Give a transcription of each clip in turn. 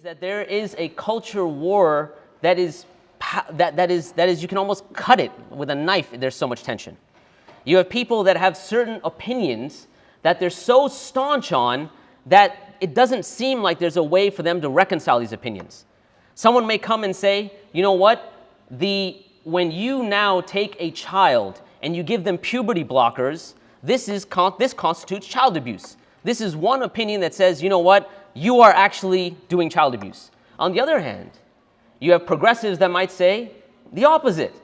that there is a culture war that is you can almost cut it with a knife. There's so much tension. You have people that have certain opinions that they're so staunch on that it doesn't seem like there's a way for them to reconcile these opinions. Someone may come and say, you know what, when you now take a child and you give them puberty blockers, this constitutes child abuse. This is one opinion that says, you know what, you are actually doing child abuse. On the other hand, you have progressives that might say the opposite.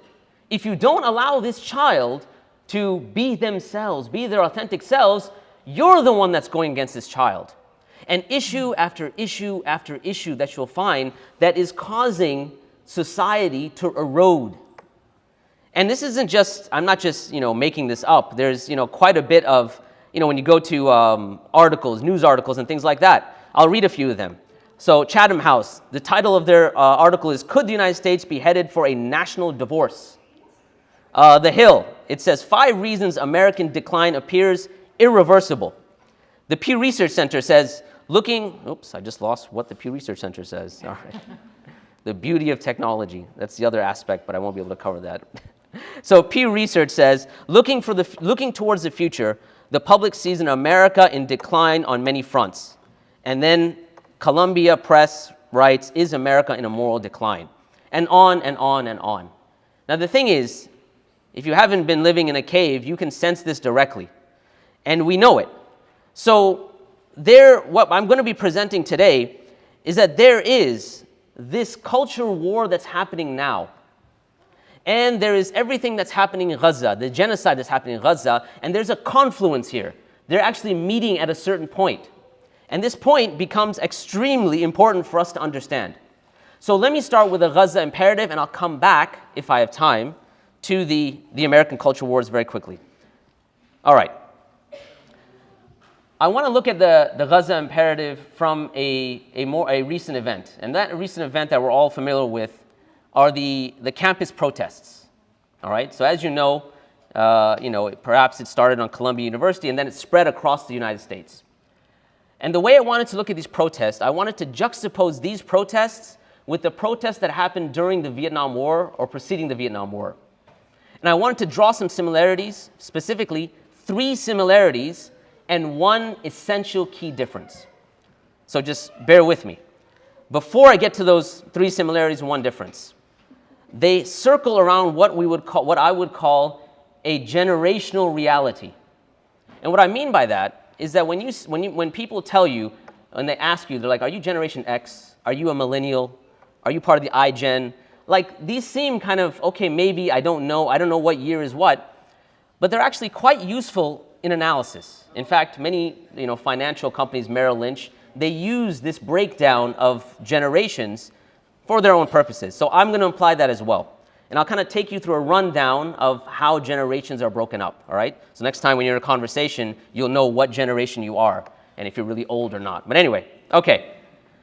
If you don't allow this child to be themselves, be their authentic selves, you're the one that's going against this child. And issue after issue after issue that you'll find that is causing society to erode. And this isn't just, I'm not just, making this up. There's, quite a bit of, when you go to articles, news articles and things like that. I'll read a few of them. So Chatham House, the title of their article is, Could the United States be headed for a national divorce? The Hill, it says, 5 reasons American decline appears irreversible. The Pew Research Center says, I just lost what the Pew Research Center says. All right. The beauty of technology. That's the other aspect, but I won't be able to cover that. So Pew Research says, looking towards the future, the public sees an America in decline on many fronts. And then Columbia Press writes, is America in a moral decline? And on and on and on. Now the thing is, if you haven't been living in a cave, you can sense this directly. And we know it. So what I'm going to be presenting today is that there is this culture war that's happening now. And there is everything that's happening in Gaza, the genocide that's happening in Gaza, and there's a confluence here. They're actually meeting at a certain point. And this point becomes extremely important for us to understand. So let me start with the Gaza imperative, and I'll come back, if I have time, to the American culture wars very quickly. All right. I want to look at the Gaza imperative from a recent event. And that recent event that we're all familiar with are the campus protests. All right. So as you know, perhaps it started on Columbia University and then it spread across the United States. And the way I wanted to look at these protests, I wanted to juxtapose these protests with the protests that happened during the Vietnam War or preceding the Vietnam War. And I wanted to draw some similarities, specifically 3 similarities and 1 essential key difference. So just bear with me. Before I get to those 3 similarities and 1 difference, they circle around what I would call a generational reality. And what I mean by that is that when people tell you, and they ask you, they're like, are you Generation X? Are you a millennial? Are you part of the iGen? Like, these seem kind of, okay, maybe, I don't know what year is what, but they're actually quite useful in analysis. In fact, many financial companies, Merrill Lynch, they use this breakdown of generations for their own purposes. So I'm going to imply that as well. And I'll kind of take you through a rundown of how generations are broken up, all right? So next time when you're in a conversation, you'll know what generation you are and if you're really old or not. But anyway, okay.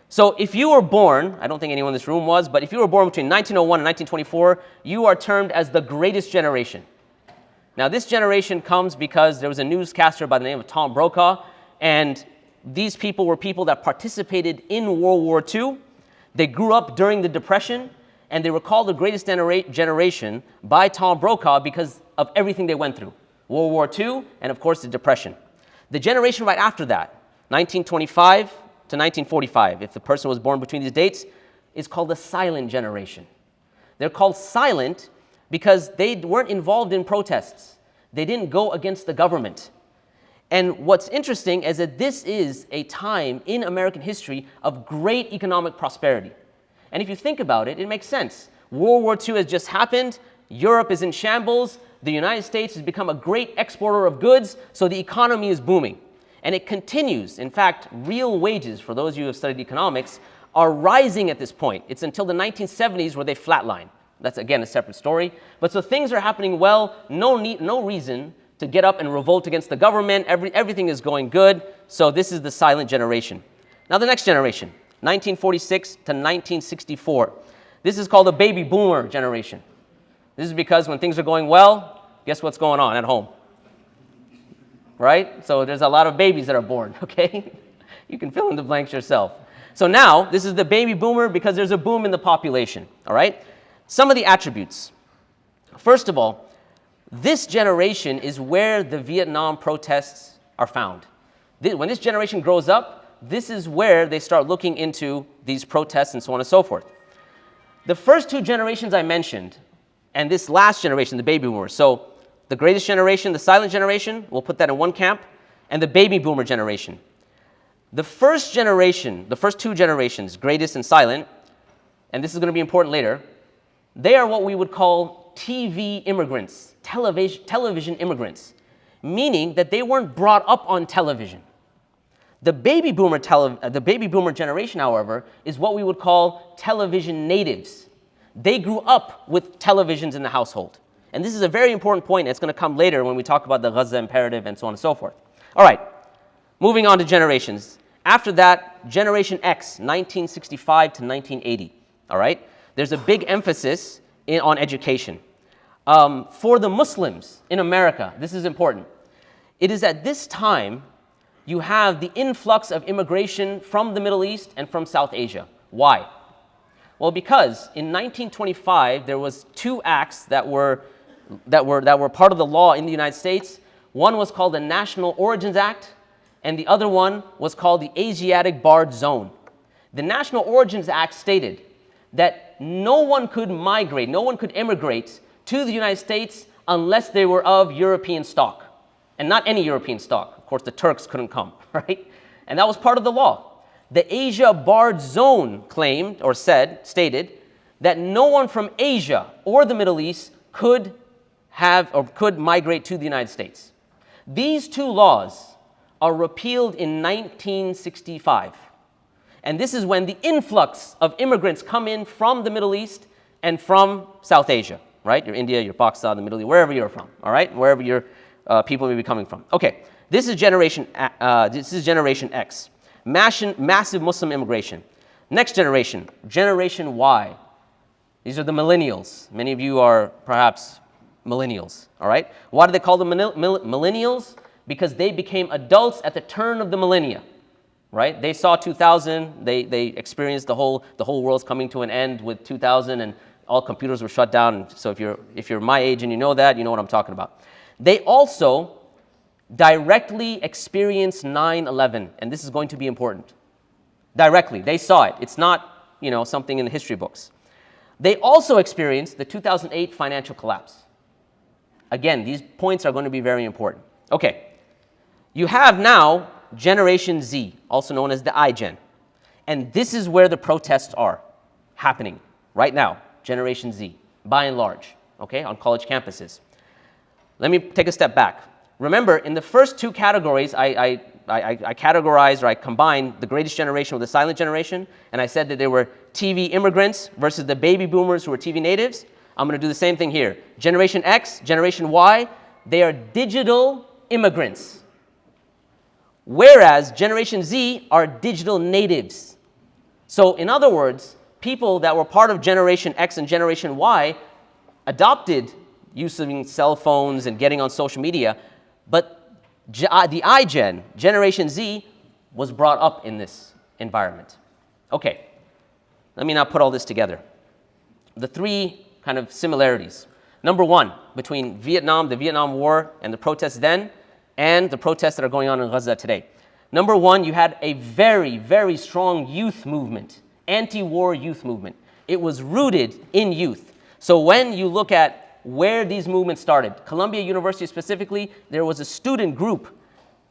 So if you were born, I don't think anyone in this room was, but if you were born between 1901 and 1924, you are termed as the greatest generation. Now this generation comes because there was a newscaster by the name of Tom Brokaw, and these people were people that participated in World War II. They grew up during the Depression, and they were called the greatest generation by Tom Brokaw because of everything they went through. World War II, and of course the Depression. The generation right after that, 1925 to 1945, if the person was born between these dates, is called the silent generation. They're called silent because they weren't involved in protests. They didn't go against the government. And what's interesting is that this is a time in American history of great economic prosperity. And if you think about it, it makes sense. World War II has just happened. Europe is in shambles. The United States has become a great exporter of goods, so the economy is booming. And it continues. In fact, real wages, for those of you who have studied economics, are rising at this point. It's until the 1970s where they flatline. That's, again, a separate story. But so things are happening well, no reason to get up and revolt against the government. Everything is going good. So this is the silent generation. Now the next generation, 1946 to 1964. This is called the baby boomer generation. This is because when things are going well, guess what's going on at home? Right? So there's a lot of babies that are born, okay? You can fill in the blanks yourself. So now, this is the baby boomer because there's a boom in the population, all right? Some of the attributes. First of all, this generation is where the Vietnam protests are found. When this generation grows up, this is where they start looking into these protests and so on and so forth. The first two generations I mentioned, and this last generation, the baby boomers, so the greatest generation, the silent generation, we'll put that in one camp, and the baby boomer generation. The first generation, the first two generations, greatest and silent, and this is going to be important later, they are what we would call TV immigrants, television immigrants, meaning that they weren't brought up on television. The baby boomer generation, however, is what we would call television natives. They grew up with televisions in the household. And this is a very important point. It's going to come later when we talk about the Gaza imperative and so on and so forth. All right, moving on to generations. After that, Generation X, 1965 to 1980. All right, there's a big emphasis on education. For the Muslims in America, this is important. It is at this time you have the influx of immigration from the Middle East and from South Asia. Why? Well, because in 1925 there was two acts that were part of the law in the United States. One was called the National Origins Act, and the other one was called the Asiatic Barred Zone. The National Origins Act stated that no one could migrate, no one could immigrate to the United States unless they were of European stock, and not any European stock. Of course, the Turks couldn't come, right? And that was part of the law. The Asia Barred Zone claimed or stated that no one from Asia or the Middle East could migrate to the United States. These two laws are repealed in 1965. And this is when the influx of immigrants come in from the Middle East and from South Asia, right? Your India, your Pakistan, the Middle East, wherever you're from, all right? Wherever your people may be coming from. Okay, this is Generation X. Massive Muslim immigration. Next generation, Generation Y. These are the millennials. Many of you are perhaps millennials, all right? Why do they call them millennials? Because they became adults at the turn of the millennia, right? They saw 2000, they experienced the whole world's coming to an end with 2000, and all computers were shut down. So if you're my age and you know that, you know what I'm talking about. They also directly experienced 9/11, and this is going to be important. Directly, they saw it. It's not, something in the history books. They also experienced the 2008 financial collapse. Again, these points are going to be very important. Okay, you have now Generation Z, also known as the iGen, and this is where the protests are happening right now. Generation Z, by and large, okay, on college campuses. Let me take a step back. Remember, in the first two categories, I categorized or I combined the greatest generation with the silent generation, and I said that there were TV immigrants versus the baby boomers who were TV natives. I'm going to do the same thing here. Generation X, Generation Y, they are digital immigrants, whereas Generation Z are digital natives. So in other words, people that were part of Generation X and Generation Y adopted using cell phones and getting on social media, but the iGen, Generation Z, was brought up in this environment. Okay, let me now put all this together. The three kind of similarities. Number one, between Vietnam, the Vietnam War, and the protests then, and the protests that are going on in Gaza today. Number one, you had a very, very strong youth movement, anti-war youth movement. It was rooted in youth. So when you look at where these movements started, Columbia University specifically, there was a student group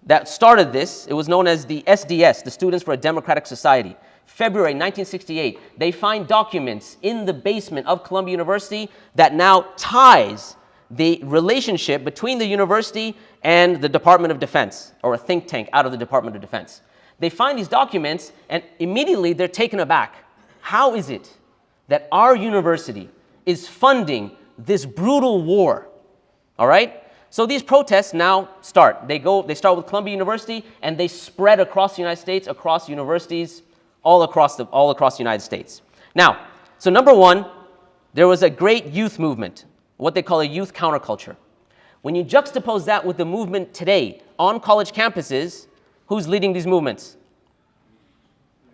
that started this. It was known as the SDS, the Students for a Democratic Society. February 1968, they find documents in the basement of Columbia University that now ties the relationship between the university and the Department of Defense, or a think tank out of the Department of Defense. They find these documents and immediately they're taken aback. How is it that our university is funding this brutal war? All right? So these protests now start. They start with Columbia University and they spread across the United States, across universities, all across the United States. Now, so number one, there was a great youth movement, what they call a youth counterculture. When you juxtapose that with the movement today on college campuses, who's leading these movements?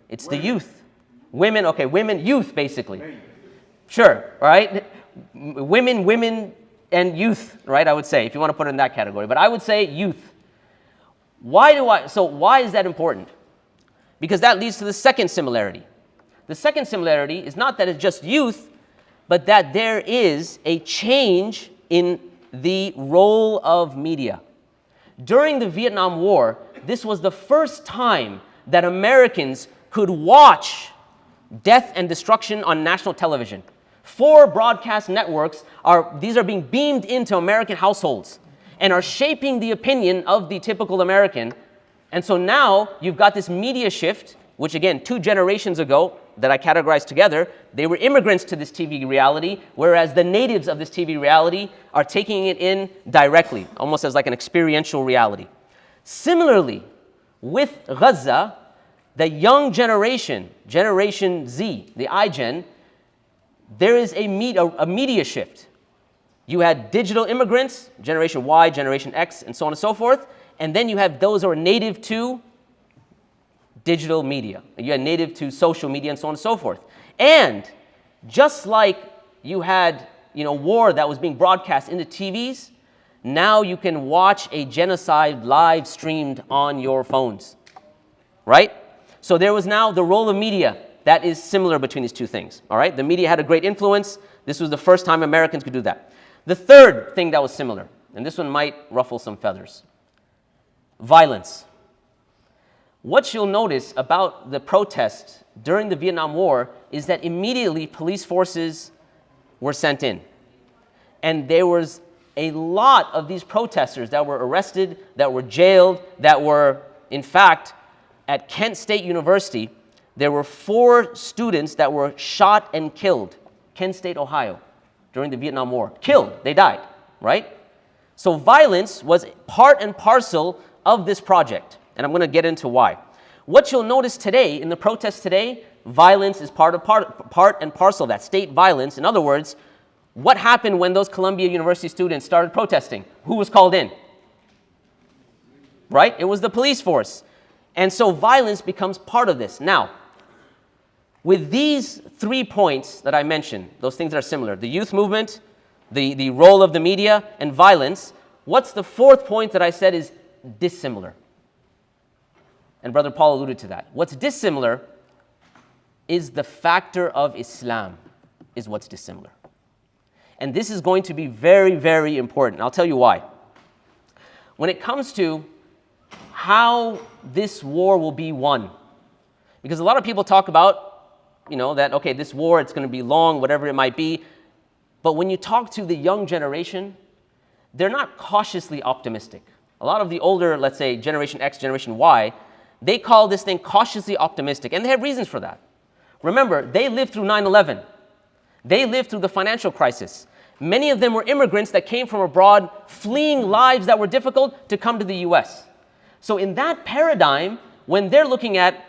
It's the youth. Women, okay, women, youth, basically. Sure, all right? Women, and youth, right, I would say, if you want to put it in that category. But I would say youth. So why is that important? Because that leads to the second similarity. The second similarity is not that it's just youth, but that there is a change in the role of media. During the Vietnam War, this was the first time that Americans could watch death and destruction on national television. 4 broadcast networks are being beamed into American households and are shaping the opinion of the typical American. And so now you've got this media shift, which again, 2 generations ago that I categorized together, they were immigrants to this TV reality, whereas the natives of this TV reality are taking it in directly, almost as like an experiential reality. Similarly, with Gaza, the young generation, Generation Z, the iGen, there is a media shift. You had digital immigrants, Generation Y, Generation X, and so on and so forth, and then you have those who are native to digital media. You had native to social media and so on and so forth. And just like you had, war that was being broadcast into TVs, now you can watch a genocide live streamed on your phones, right? So there was now the role of media that is similar between these two things, all right? The media had a great influence. This was the first time Americans could do that. The third thing that was similar, and this one might ruffle some feathers, violence. What you'll notice about the protests during the Vietnam War is that immediately police forces were sent in. And there was a lot of these protesters that were arrested, that were jailed, that were, in fact, at Kent State University, there were 4 students that were shot and killed, Kent State, Ohio, during the Vietnam War. Killed, they died, right? So violence was part and parcel of this project. And I'm going to get into why. What you'll notice today, in the protests today, violence is part and parcel of that, state violence. In other words, what happened when those Columbia University students started protesting? Who was called in? Right? It was the police force. And so violence becomes part of this. Now, with these 3 points that I mentioned, those things that are similar, the youth movement, the role of the media, and violence, what's the 4th point that I said is dissimilar? And Brother Paul alluded to that. What's dissimilar is the factor of Islam is what's dissimilar. And this is going to be very, very important. I'll tell you why. When it comes to how this war will be won, because a lot of people talk about, that, okay, this war, it's going to be long, whatever it might be. But when you talk to the young generation, they're not cautiously optimistic. A lot of the older, let's say, Generation X, Generation Y, they call this thing cautiously optimistic, and they have reasons for that. Remember, they lived through 9/11. They lived through the financial crisis. Many of them were immigrants that came from abroad, fleeing lives that were difficult to come to the US. So in that paradigm, when they're looking at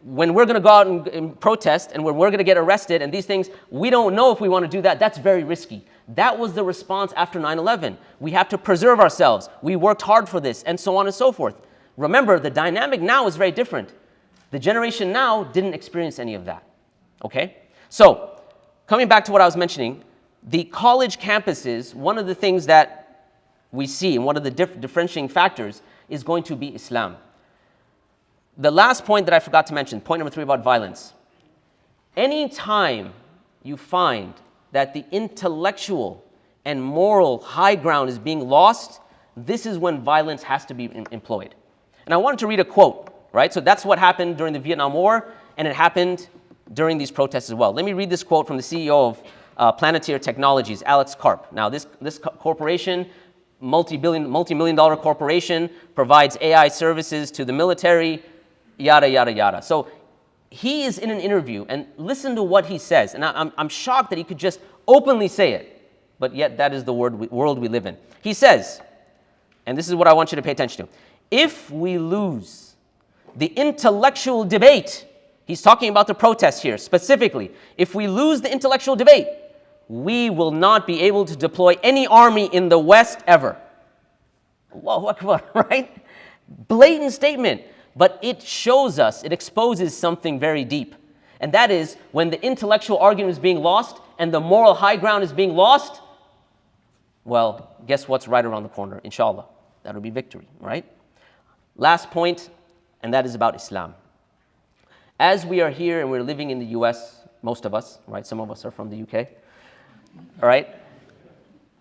when we're going to go out and protest and when we're going to get arrested and these things, we don't know if we want to do that. That's very risky. That was the response after 9/11. We have to preserve ourselves. We worked hard for this, and so on and so forth. Remember, the dynamic now is very different. The generation now didn't experience any of that, okay? So, coming back to what I was mentioning, the college campuses, one of the things that we see, and one of the differentiating factors is going to be Islam. The last point that I forgot to mention, point number 3 about violence. Anytime you find that the intellectual and moral high ground is being lost, this is when violence has to be employed. And I wanted to read a quote, right? So that's what happened during the Vietnam War, and it happened during these protests as well. Let me read this quote from the CEO of Planetary Technologies, Alex Karp. Now, this corporation, multi-million dollar corporation, provides AI services to the military, yada, yada, yada. So he is in an interview, and listen to what he says. And I'm shocked that he could just openly say it, but yet that is the world we live in. He says, and this is what I want you to pay attention to, if we lose the intellectual debate, he's talking about the protests here specifically, if we lose the intellectual debate, we will not be able to deploy any army in the West ever. Allahu Akbar, right? Blatant statement. but it shows us, it exposes something very deep. And that is when the intellectual argument is being lost and the moral high ground is being lost, well, guess what's right around the corner? Inshallah. That'll be victory, right? Last point, and that is about Islam. As we are here and we're living in the US, most of us, right? Some of us are from the UK, all right?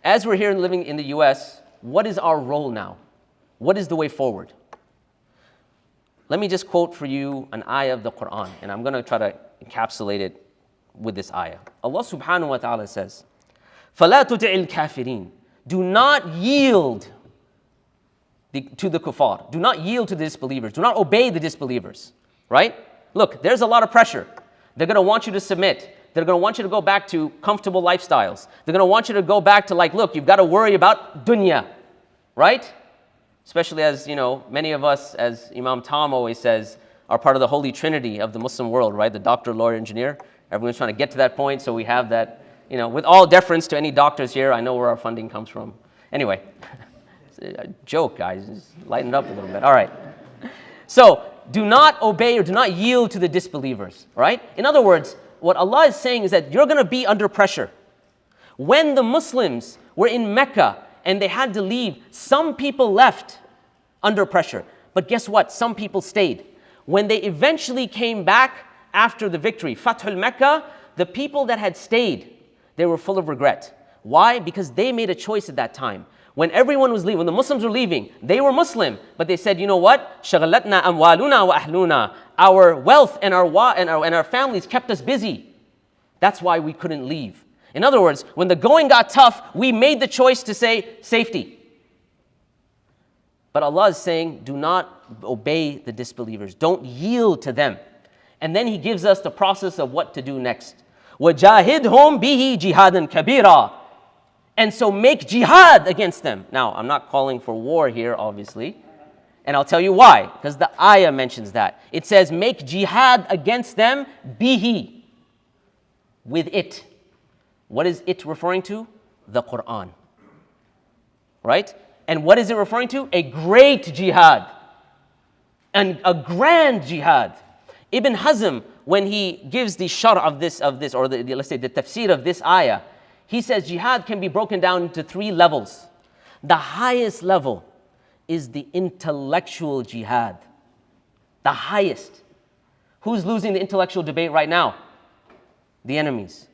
As we're here and living in the US, what is our role now? What is the way forward? Let me just quote for you an ayah of the Quran, and I'm going to try to encapsulate it with this ayah. Allah subhanahu wa ta'ala says, فَلَا تُطِعِ الْكَافِرِينَ. Do not yield to the kuffar. Do not yield to the disbelievers. Do not obey the disbelievers, right? Look, there's a lot of pressure. They're going to want you to submit. They're going to want you to go back to comfortable lifestyles. They're going to want you to go back to like, look, you've got to worry about dunya, right? Especially as, many of us, as Imam Tom always says, are part of the holy trinity of the Muslim world, right? The doctor, lawyer, engineer. Everyone's trying to get to that point, so we have that, with all deference to any doctors here, I know where our funding comes from. Anyway, it's a joke, guys. Just lighten it up a little bit. All right. So, do not obey or do not yield to the disbelievers, right? In other words, what Allah is saying is that you're going to be under pressure. When the Muslims were in Mecca and they had to leave, some people left under pressure. But guess what? Some people stayed. When they eventually came back after the victory, Fathul Mecca, the people that had stayed, they were full of regret. Why? Because they made a choice at that time. When everyone was leaving, when the Muslims were leaving, they were Muslim, but they said, you know what? شَغَلَتْنَا أَمْوَالُنَا وَأَهْلُونَا. Our wealth and our families kept us busy. That's why we couldn't leave. In other words, when the going got tough, we made the choice to say safety. But Allah is saying, do not obey the disbelievers. Don't yield to them. And then He gives us the process of what to do next. وَجَاهِدْهُمْ بِهِ جِهَادًا كَبِيرًا. And so make jihad against them. Now, I'm not calling for war here, obviously. And I'll tell you why. Because the ayah mentions that. It says, make jihad against them, bihi. With it. What is it referring to? The Quran. Right? And what is it referring to? A great jihad. And a grand jihad. Ibn Hazm, when he gives the shar of this, or let's say the tafsir of this ayah, he says jihad can be broken down into 3 levels. The highest level is the intellectual jihad. The highest. Who's losing the intellectual debate right now? The enemies.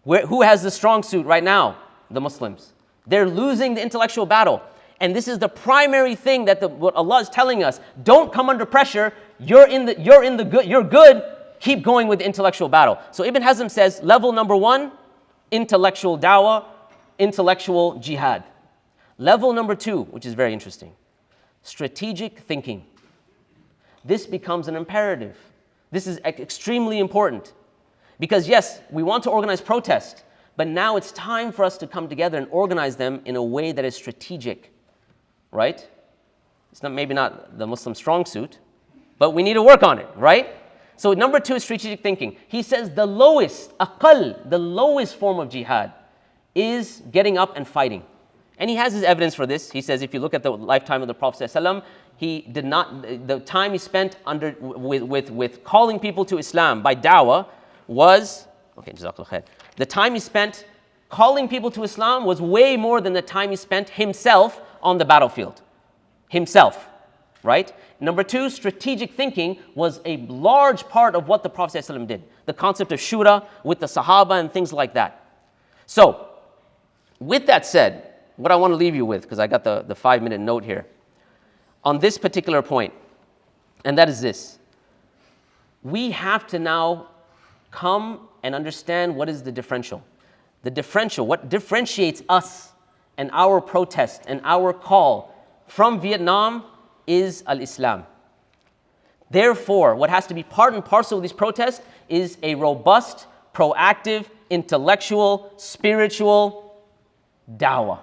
Who has the strong suit right now? The Muslims. They're losing the intellectual battle. And this is the primary thing that what Allah is telling us. Don't come under pressure. You're good. Keep going with the intellectual battle. So Ibn Hazm says, level number 1, intellectual dawah, intellectual jihad. Level number 2, which is very interesting, strategic thinking. This becomes an imperative. This is extremely important. Because yes, we want to organize protest, but now it's time for us to come together and organize them in a way that is strategic, right? It's maybe not the Muslim strong suit, but we need to work on it, right? So number 2 is strategic thinking. He says the lowest form of jihad is getting up and fighting. And he has his evidence for this. He says if you look at the lifetime of the Prophet ﷺ, the time he spent with calling people to Islam by dawah was, the time he spent calling people to Islam was way more than the time he spent himself on the battlefield. Himself, right? Number 2, strategic thinking was a large part of what the Prophet ﷺ did. The concept of shura with the Sahaba and things like that. So, with that said, what I want to leave you with, because I got the 5-minute note here, on this particular point, and that is this. We have to now come and understand what is the differential. The differential, what differentiates us and our protest and our call from Vietnam is al-Islam. Therefore, what has to be part and parcel of these protests is a robust, proactive, intellectual, spiritual dawah.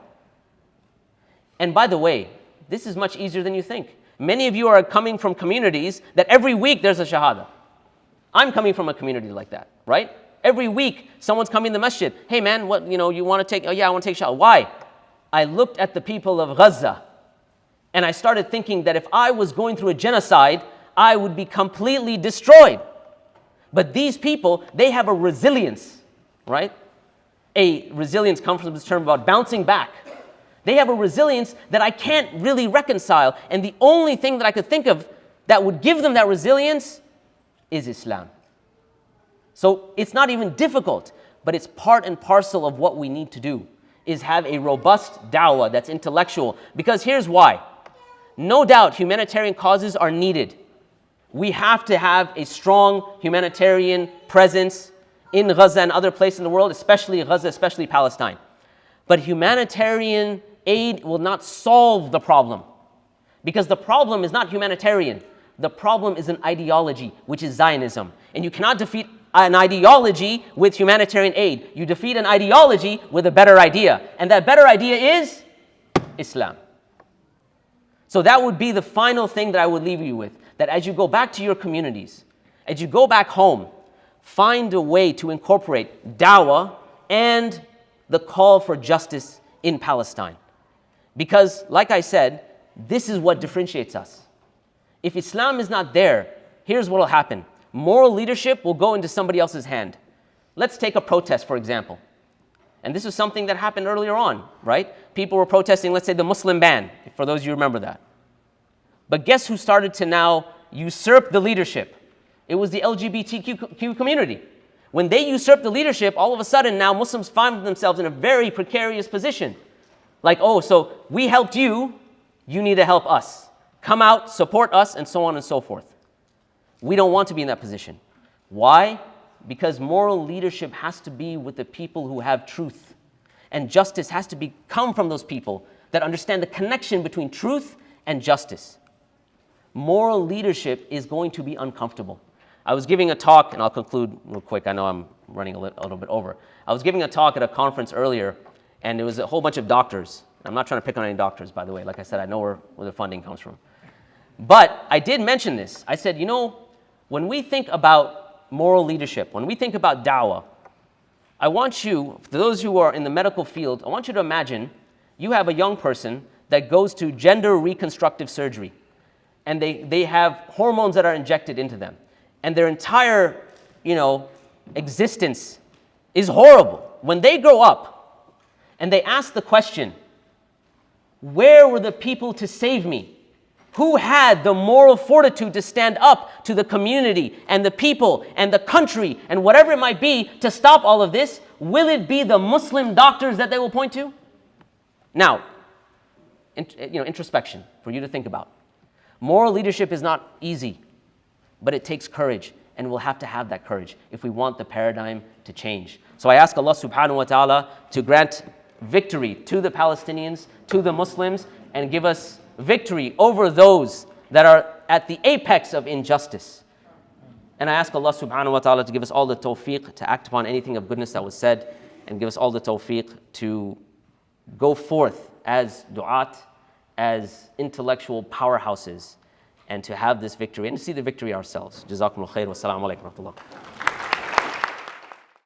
And by the way, this is much easier than you think. Many of you are coming from communities that every week there's a shahada. I'm coming from a community like that, right? Every week someone's coming to the masjid. Hey man, what you want to take? Oh yeah, I want to take shahada. Why? I looked at the people of Gaza And I started thinking that if I was going through a genocide, I would be completely destroyed. But these people, they have a resilience, right? A resilience comes from this term about bouncing back. They have a resilience that I can't really reconcile. And the only thing that I could think of that would give them that resilience is Islam. So it's not even difficult, but it's part and parcel of what we need to do, is have a robust da'wah that's intellectual. Because here's why. No doubt humanitarian causes are needed. We have to have a strong humanitarian presence in Gaza and other places in the world, especially Gaza, especially Palestine. But humanitarian aid will not solve the problem. Because the problem is not humanitarian. The problem is an ideology, which is Zionism. And you cannot defeat an ideology with humanitarian aid. You defeat an ideology with a better idea. And that better idea is Islam. So that would be the final thing that I would leave you with. That as you go back to your communities, as you go back home, find a way to incorporate da'wah and the call for justice in Palestine. Because, like I said, this is what differentiates us. If Islam is not there, here's what will happen. Moral leadership will go into somebody else's hand. Let's take a protest, for example. And this is something that happened earlier on, right? People were protesting, let's say, the Muslim ban, for those of you who remember that. But guess who started to now usurp the leadership? It was the LGBTQ community. When they usurped the leadership, all of a sudden now Muslims find themselves in a very precarious position. Like, oh, so we helped you, you need to help us. Come out, support us, and so on and so forth. We don't want to be in that position. Why? Because moral leadership has to be with the people who have truth. And justice has to come from those people that understand the connection between truth and justice. Moral leadership is going to be uncomfortable. I was giving a talk, and I'll conclude real quick. I know I'm running a little bit over. I was giving a talk at a conference earlier, and there was a whole bunch of doctors. I'm not trying to pick on any doctors, by the way. Like I said, I know where the funding comes from. But I did mention this. I said, when we think about moral leadership, when we think about da'wah, I want you, for those who are in the medical field, I want you to imagine you have a young person that goes to gender reconstructive surgery. And they have hormones that are injected into them. And their entire, existence is horrible. When they grow up and they ask the question, where were the people to save me? Who had the moral fortitude to stand up to the community and the people and the country and whatever it might be to stop all of this? Will it be the Muslim doctors that they will point to? Now, introspection for you to think about. Moral leadership is not easy, but it takes courage, and we'll have to have that courage if we want the paradigm to change. So I ask Allah subhanahu wa ta'ala to grant victory to the Palestinians, to the Muslims, and give us victory over those that are at the apex of injustice. And I ask Allah subhanahu wa ta'ala to give us all the tawfiq to act upon anything of goodness that was said, and give us all the tawfiq to go forth as du'at, as intellectual powerhouses, and to have this victory and to see the victory ourselves. Jazakumullah khair wa salaamu alaykum wa rahmatullah.